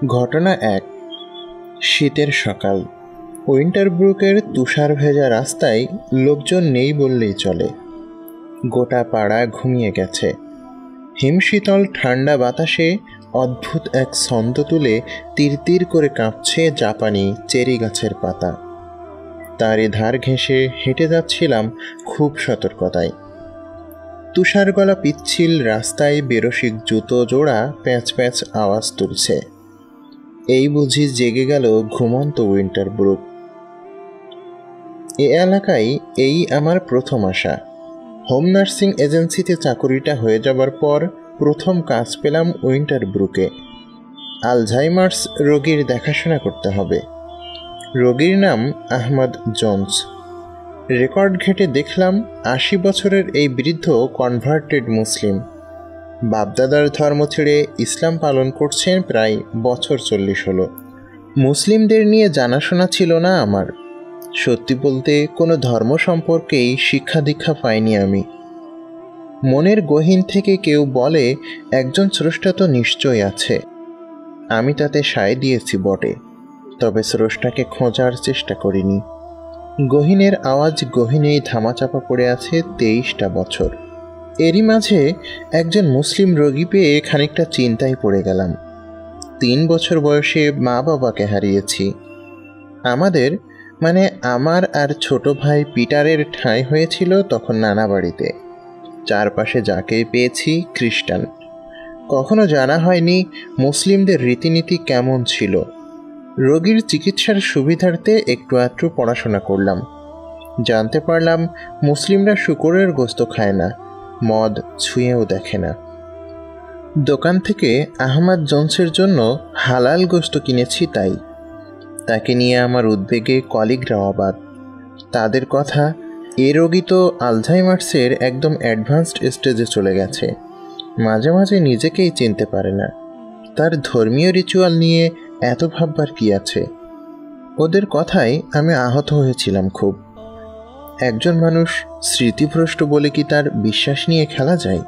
ঘটনা এক। শীতের সকাল। উইন্টারব্রুকের তুষার ভেজা রাস্তায় লোকজন নেই বললেই চলে। গোটা পাড়া ঘুমিয়ে গেছে। হিমশীতল ঠান্ডা বাতাসে অদ্ভুত এক ছন্দ তুলে তিরতির করে কাঁপছে জাপানি চেরি গাছের পাতা। তারই ধার ঘেঁষে হেঁটে যাচ্ছিলাম খুব সতর্কতায়। তুষার গলা পিচ্ছিল রাস্তায় বেরসিক জুতো জোড়া প্যাঁচ প্যাঁচ আওয়াজ তুলছে। এই বুঝি জেগে গেল ঘুমন্ত উইন্টারব্রুক। এ এলাকায় এই আমার প্রথম আসা। হোম নার্সিং এজেন্সিতে চাকরিটা হয়ে যাবার পর প্রথম কাজ পেলাম উইন্টারব্রুকে। আলঝাইমার্স রোগীর দেখাশোনা করতে হবে। রোগীর নাম আহমদ জোন্স। রেকর্ড ঘেঁটে দেখলাম ৮০ বছরের এই বৃদ্ধ কনভার্টেড মুসলিম। বাপদাদার ধর্ম ছেড়ে ইসলাম পালন করছেন প্রায় বছর ৪০ হলো। মুসলিমদের নিয়ে জানাশোনা ছিল না আমার। সত্যি বলতে কোনো ধর্ম সম্পর্কেই শিক্ষা দীক্ষা পাইনি আমি। মনের গহীন থেকে কেউ বলে একজন স্রষ্টা তো নিশ্চয় আছে। আমি তাতে সায় দিয়েছি বটে, তবে স্রষ্টাকে খোঁজার চেষ্টা করিনি। গহীনের আওয়াজ গহীনেই ধামাচাপা পড়ে আছে ২৩টা বছর। এরই মাঝে একজন মুসলিম রোগী পেয়ে খানিকটা চিন্তায় পড়ে গেলাম। ৩ বছর বয়সে মা বাবাকে হারিয়েছি। আমার আর ছোট ভাই পিটারের ঠাঁই হয়েছিল তখন নানা বাড়িতে। চারপাশে যাকেই পেয়েছি খ্রিস্টান। কখনো জানা হয়নি মুসলিমদের রীতিনীতি কেমন ছিল। রোগীর চিকিৎসার সুবিধার্থে একটু আধটু পড়াশোনা করলাম। জানতে পারলাম মুসলিমরা শূকরের গোশত খায় না, মদ ছুঁয়েও দেখে না। দোকান থেকে আহমদ জোন্সের জন্য হালাল গোশত কিনেছি তাই। তাকে নিয়ে আমার উদ্বেগে কলিগরা অবাক। তাদের কথা, এ রোগী তো আলঝাইমার্সের একদম অ্যাডভান্সড স্টেজে চলে গেছে। মাঝে মাঝে নিজেকেই চিনতে পারে না। তার ধর্মীয় রিচুয়াল নিয়ে এত ভাববার কি আছে? ওদের কথায় আমি আহত হয়েছিলাম খুব। একজন মানুষ স্মৃতিভ্রষ্ট বলে কি তার বিশ্বাস নিয়ে খেলা যায়?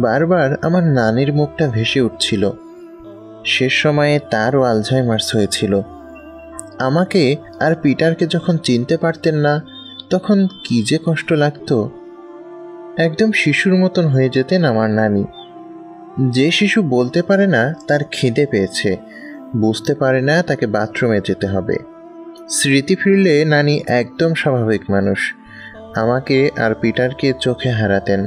বারবার আমার নানির মুখটা ভেসে উঠছিল। শেষ সময়ে তারও আলঝাইমার্স হয়েছিল। আমাকে আর পিটারকে যখন চিনতে পারতেন না, তখন কি যে কষ্ট লাগতো। একদম শিশুর মতন হয়ে যেতেন আমার নানি। যে শিশু বলতে পারে না তার খিদে পেয়েছে, বুঝতে পারে না তাকে বাথরুমে যেতে হবে। স্মৃতি ফিরলে নানি একদম স্বাভাবিক মানুষ। আমাকে আর পিটারকে চোখে হারাতেন।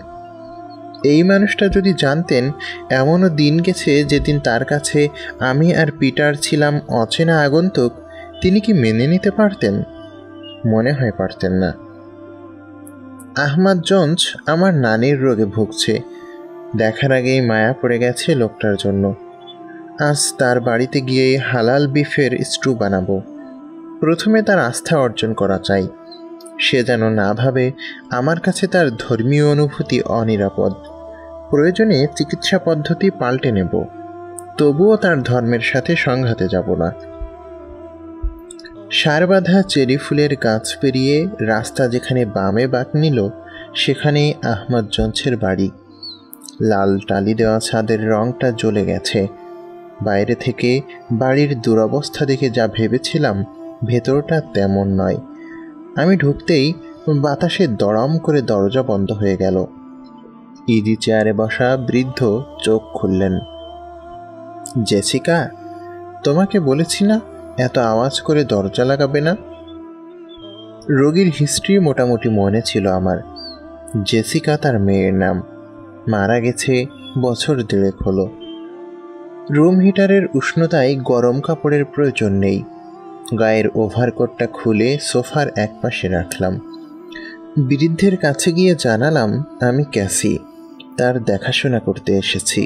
এই মানুষটা যদি জানতেন এমনও দিন গেছে যেদিন তার কাছে আমি আর পিটার ছিলাম অচেনা আগন্তুক, তিনি কি মেনে নিতে পারতেন? মনে হয় পারতেন না। আহমদ জোন্স আমার নানির রোগে ভুগছে। দেখার আগেই মায়া পড়ে গেছে লোকটার জন্য। আজ তার বাড়িতে গিয়ে হালাল বিফের স্টু বানাবো। প্রথমে তার আস্থা অর্জন করা চাই। সে যেন না ভাবে আমার কাছে তার ধর্মীয় অনুভূতি অনিরাপদ। প্রয়োজনে চিকিৎসা পদ্ধতি পাল্টে নেব, তবুও তার ধর্মের সাথে সংঘাতে যাব না। সারবাঁধা চেরি ফুলের গাছ পেরিয়ে রাস্তা যেখানে বামে বাঁক নিল, সেখানেই আহমদ জোন্সের বাড়ি। লাল টালি দেওয়া ছাদের রংটা জ্বলে গেছে। বাইরে থেকে বাড়ির দুরবস্থা দেখে যা ভেবেছিলাম, ভেতরটা তেমন নয়। আমি ঢুকতেই বাতাসে দড়ম করে দরজা বন্ধ হয়ে গেল। ইজি চেয়ারে বসা বৃদ্ধ চোখ খুললেন। জেসিকা, তোমাকে বলেছি না এত আওয়াজ করে দরজা লাগাবে না? রোগীর হিস্ট্রি মোটামুটি মনে ছিল আমার। জেসিকা তার মেয়ের নাম। মারা গেছে বছর ১.৫ হলো। রুম হিটারের উষ্ণতায় গরম কাপড়ের প্রয়োজন নেই। গায়ের ওভারকোটটা খুলে সোফার একপাশে রাখলাম। বৃদ্ধের কাছে গিয়ে জানালাম আমি ক্যাসি, তার দেখাশোনা করতে এসেছি।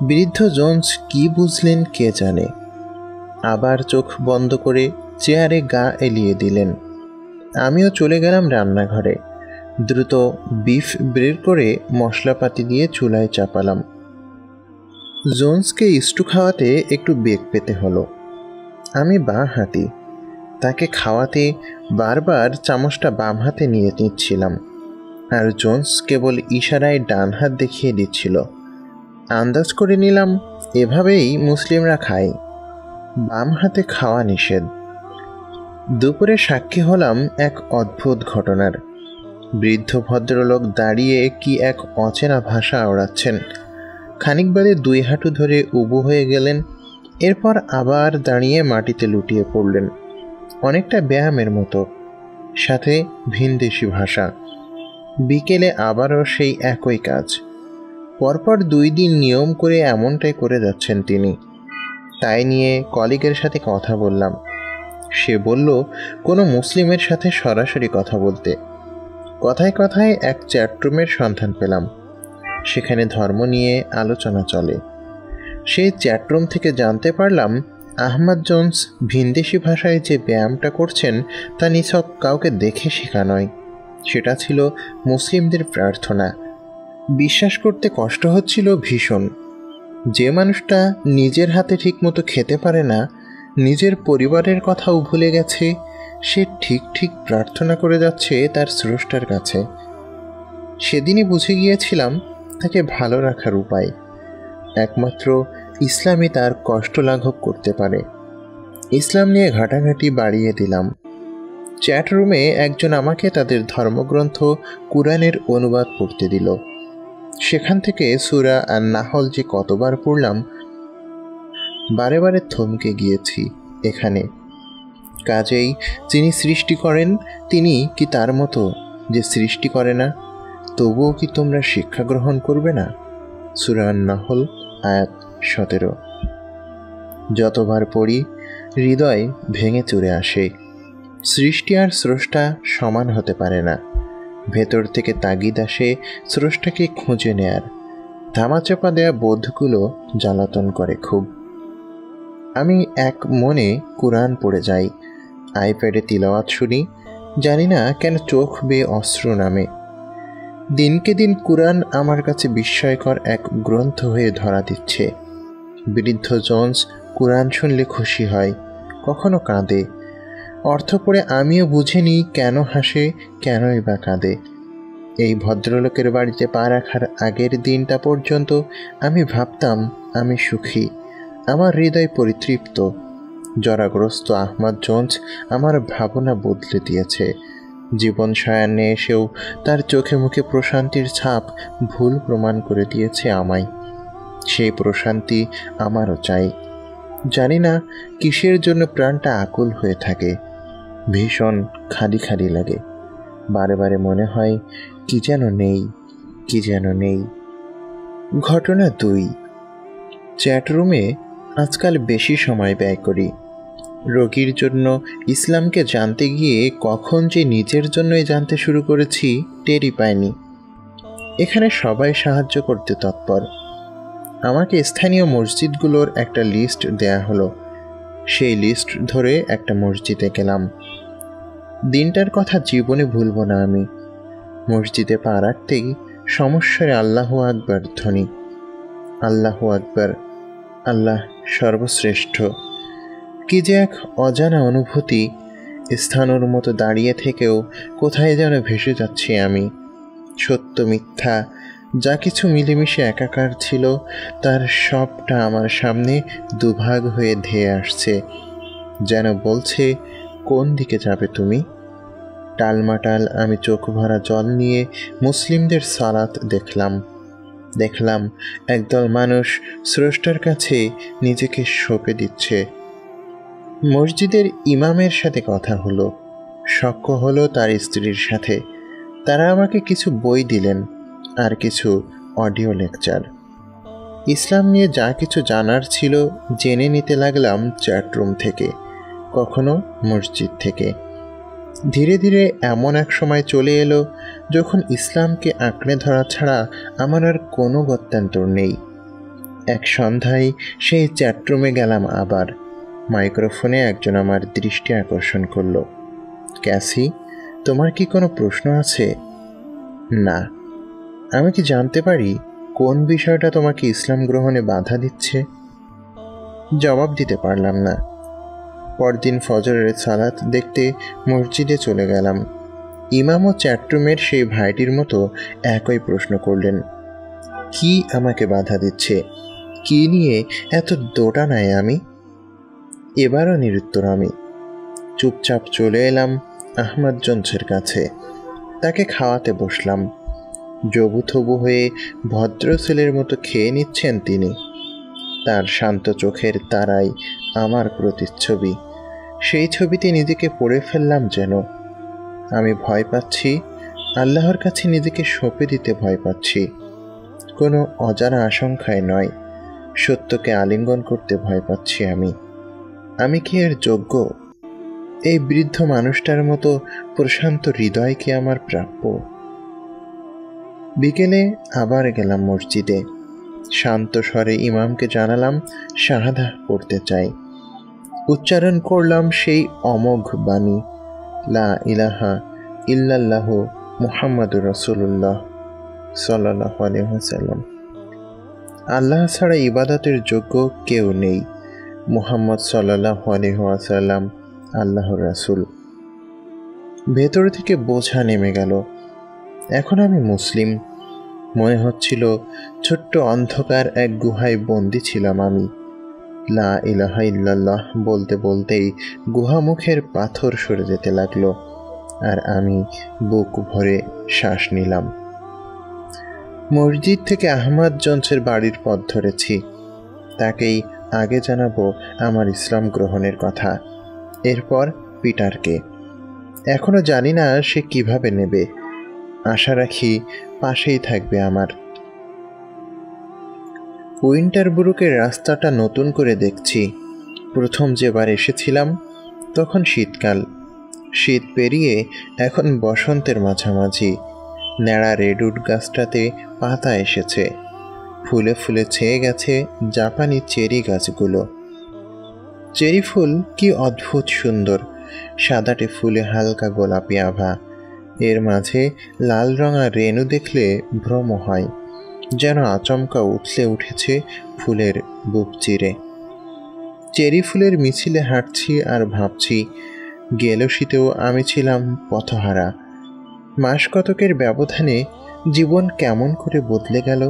বৃদ্ধ জোন্স কি বুঝলেন কে জানে। আবার চোখ বন্ধ করে চেয়ারে গা এলিয়ে দিলেন। আমিও চলে গেলাম রান্নাঘরে। দ্রুত বিফ বের করে মশলাপাতি দিয়ে চুলায় চাপালাম। জোন্সকে স্টু খাওয়াতে একটু বেগ পেতে হলো। আমি বাঁ হাতি। তাকে খাওয়াতে বারবার চামচটা বাম হাতে নিয়ে নিচ্ছিলাম, আর জোন্স কেবল ইশারায় ডান হাত দেখিয়ে দিচ্ছিল। আন্দাজ করে নিলাম এভাবেই মুসলিমরা খায়, বাম হাতে খাওয়া নিষেধ। দুপুরে সাক্ষী হলাম এক অদ্ভুত ঘটনার। বৃদ্ধ ভদ্রলোক দাঁড়িয়ে কি এক অচেনা ভাষা ওড়াচ্ছেন। খানিক বাদে দুই হাঁটু ধরে উবু হয়ে গেলেন, এরপর আবার দাঁড়িয়ে মাটিতে লুটিয়ে পড়লেন, অনেকটা ব্যায়ামের মতো, সাথে ভিনদেশি ভাষা। বিকেলে আবারও সেই একই কাজ। পরপর 2 দিন নিয়ম করে এমনটাই করে যাচ্ছেন তিনি। তাই নিয়ে কলিগের সাথে কথা বললাম। সে বলল কোনো মুসলিমের সাথে সরাসরি কথা বলতে। কথায় কথায় এক চ্যাটরুমের সন্ধান পেলাম, সেখানে ধর্ম নিয়ে আলোচনা চলে। সেই চ্যাটরুম থেকে জানতে পারলাম আহমদ জোন্স ভিনদেশি ভাষায় যে ব্যায়ামটা করছেন তা নিছক কাউকে দেখে শেখা নয়, সেটা ছিল মুসলিমদের প্রার্থনা। বিশ্বাস করতে কষ্ট হচ্ছিল ভীষণ। যে মানুষটা নিজের হাতে ঠিকমতো খেতে পারে না, নিজের পরিবারের কথাও ভুলে গেছে, সে ঠিক ঠিক প্রার্থনা করে যাচ্ছে তার স্রষ্টার কাছে। সেদিনই বুঝে গিয়েছিলাম তাকে ভালো রাখার উপায় একমাত্র ইসলামই তার কষ্ট লাঘব করতে পারে। ইসলাম নিয়ে ঘাটাঘাটি বাড়িয়ে দিলাম। চ্যাট রুমে একজন আমাকে তাদের ধর্মগ্রন্থ কুরআনের অনুবাদ পড়তে দিল। সেখান থেকে সূরা আন-নাহল যে কতবার পড়লাম, বারে বারে থমকে গিয়েছি এখানে। কাজেই যিনি সৃষ্টি করেন তিনি কি তার মতো যে সৃষ্টি করে না? তবুও কি তোমরা শিক্ষা গ্রহণ করবে না? সূরা আন-নাহল আয়াত 17। যতবার পড়ি হৃদয় ভেঙে চুরে আসে। সৃষ্টি আর স্রষ্টা সমান হতে পারে না। ভেতর থেকে তাগিদ আসে স্রষ্টাকে খুঁজে নেয়ার। ধামাচাপা দেয়া বোধগুলো জ্বালাতন করে খুব। আমি এক মনে কুরআন পড়ে যাই, আইপ্যাডে তিলাওয়াত শুনি, জানি না কেন চোখ বেয়ে অশ্রু নামে। দিনকে দিন কুরআন আমার কাছে বিস্ময়কর এক গ্রন্থ হয়ে ধরা দিচ্ছে। বৃদ্ধ জোন্স কুরআন শুনলে খুশি হয়, কখনো কাঁদে। অর্থ পড়ে আমিও বুঝিনি কেন হাসে, কেনই বা কাঁদে। এই ভদ্রলোকের বাড়িতে পা রাখার আগের দিনটা পর্যন্ত আমি ভাবতাম আমি সুখী, আমার হৃদয় পরিতৃপ্ত। জরাগ্রস্ত আহমদ জোন্স আমার ভাবনা বদলে দিয়েছে। জীবন সায়ান্নে এসেও তার চোখে মুখে প্রশান্তির ছাপ ভুল প্রমাণ করে দিয়েছে আমায়। সেই প্রশান্তি আমারও চাই। জানি না কিসের জন্য প্রাণটা আকুল হয়ে থাকে, ভীষণ খালি খালি লাগে। বারে বারে মনে হয় কি যেন নেই, কি যেন নেই। ঘটনা 2। চ্যাটরুমে আজকাল বেশি সময় ব্যয় করি। রোগীর জন্য ইসলামকে জানতে গিয়ে কখন যে নিজের জন্যই জানতে শুরু করেছি টেরই পাইনি। এখানে সবাই সাহায্য করতে তৎপর। আমাকে স্থানীয় মসজিদগুলোর একটা লিস্ট দেয়া হলো। সেই লিস্ট ধরে একটা মসজিদে গেলাম। দিনটার কথা জীবনে ভুলব না আমি। মসজিদে পা রাখতেই সমস্যারে আল্লাহু আকবার ধ্বনি। আল্লাহু আকবার, আল্লাহ সর্বশ্রেষ্ঠ। কি যে এক অজানা অনুভূতি। স্থানুর মতো দাঁড়িয়ে থেকেও কোথায় যেন ভেসে যাচ্ছি আমি। সত্য মিথ্যা যা কিছু মিলেমিশে একাকার ছিল তার সবটা আমার সামনে দুভাগ হয়ে ধেয়ে আসছে, যেন বলছে কোন দিকে যাবে তুমি। টালমাটাল আমি চোখ ভরা জল নিয়ে মুসলিমদের সালাত দেখলাম একদল মানুষ স্রষ্টার কাছে নিজেকে সঁপে দিচ্ছে। মসজিদের ইমামের সাথে কথা হলো, সখ্য হলো তার স্ত্রীর সাথে। তারা আমাকে কিছু বই দিলেন আর কিছু অডিও লেকচার। ইসলাম নিয়ে যা কিছু জানার ছিল জেনে নিতে লাগলাম চ্যাটরুম থেকে, কখনো মসজিদ থেকে। ধীরে ধীরে এমন এক সময় চলে এলো যখন ইসলামকে আঁকড়ে ধরা ছাড়া আমার আর কোনো গত্যন্তর নেই। এক সন্ধ্যায় সেই চ্যাটরুমে গেলাম আবার। মাইক্রোফোনে একজন আমার দৃষ্টি আকর্ষণ করলো। ক্যাসি, তোমার কি কোনো প্রশ্ন আছে? না। আমি কি জানতে পারি কোন বিষয়টা তোমাকে ইসলাম গ্রহণে বাধা দিচ্ছে? জবাব দিতে পারলাম না। পরদিন ফজরের সালাত দেখতে মসজিদে চলে গেলাম। ইমাম ও চ্যাটরুমের সেই ভাইটির মতো একই প্রশ্ন করলেন, কি আমাকে বাধা দিচ্ছে, কি নিয়ে এত দোটানায় আমি? এবারও নিরুত্তর আমি। চুপচাপ চলে এলাম আহমদ জোনসের কাছে। তাকে খাওয়াতে বসলাম। জবুথবু হয়ে ভদ্র ছেলের মতো খেয়ে নিচ্ছেন তিনি। তার শান্ত চোখের তারাই আমার প্রতিচ্ছবি। সেই ছবিতে নিজেকে পড়ে ফেললাম যেন। আমি ভয় পাচ্ছি, আল্লাহর কাছে নিজেকে সঁপে দিতে ভয় পাচ্ছি। কোনো অজানা আশঙ্কায় নয়, সত্যকে আলিঙ্গন করতে ভয় পাচ্ছি আমি। আমি কি এর যোগ্য? এই বৃদ্ধ মানুষটার মতো প্রশান্ত হৃদয় কি আমার প্রাপ্য? বিকেলে আবার গেলাম মসজিদে। শান্ত স্বরে ইমামকে জানালাম শাহাদাহ পড়তে চাই। উচ্চারণ করলাম সেই অমোঘ বাণী, লা ইলাহা ইল্লাল্লাহু মুহাম্মাদুর রাসূলুল্লাহ সাল্লাল্লাহু আলাইহি ওয়াসাল্লাম। আল্লাহ ছাড়া ইবাদতের যোগ্য কেউ নেই। মুহাম্মদ সাল্লাল্লাহু আলাইহি ওয়াসাল্লাম আল্লাহর রাসূল। ভেতর থেকে বোঝা নেমে গেল। এখন আমি মুসলিম। মনে হচ্ছিল ছোট্ট অন্ধকার এক গুহায় বন্দি ছিলাম আমি। লা ইলাহা ইল্লাল্লাহ বলতে বলতেই গুহামুখের পাথর সরে যেতে লাগলো, আর আমি বুক ভরে শ্বাস নিলাম। মসজিদ থেকে আহমদ জোনসের বাড়ির পথ ধরেছি। তাকেই আগে জানাবো আমার ইসলাম গ্রহণের কথা, এরপর পিটারকে। এখনো জানি না সে কিভাবে নেবে। আশা রাখি পাশেই থাকবে আমার। উইন্টারবুরুকের রাস্তাটা নতুন করে দেখছি। প্রথম যেবার এসেছিলাম তখন শীতকাল। শীত পেরিয়ে এখন বসন্তের মাঝামাঝি। ন্যাড়া রেডউড গাছটাতে পাতা এসেছে, ফুলে ফুলে ছেয়ে গেছে জাপানি চেরি গাছগুলো। চেরি ফুল কি অদ্ভুত সুন্দর, সাদাটে ফুলে হালকা গোলাপি আভা। এর মাঝে লাল রঙা রেণু দেখলে ভ্রম হয়, যেন আচমকা উথলে উঠেছে ফুলের বুক চিরে। চেরি ফুলের মিছিলে হাঁটছি আর ভাবছি, গেল শীতেও আমি ছিলাম পথহারা। মাস কতকের ব্যবধানে জীবন কেমন করে বদলে গেল।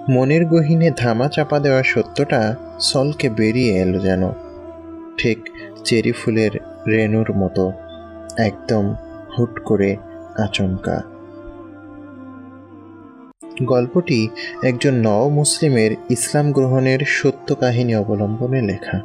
মনের গহীনে ধামা চাপা দেওয়া সত্যটা সলকে বেরিয়ে এলো যেন, ঠিক চেরি ফুলের রেণুর মতো, একদম হুট করে, আচমকা। গল্পটি একজন নও মুসলিমের ইসলাম গ্রহণের সত্য কাহিনী অবলম্বনে লেখা।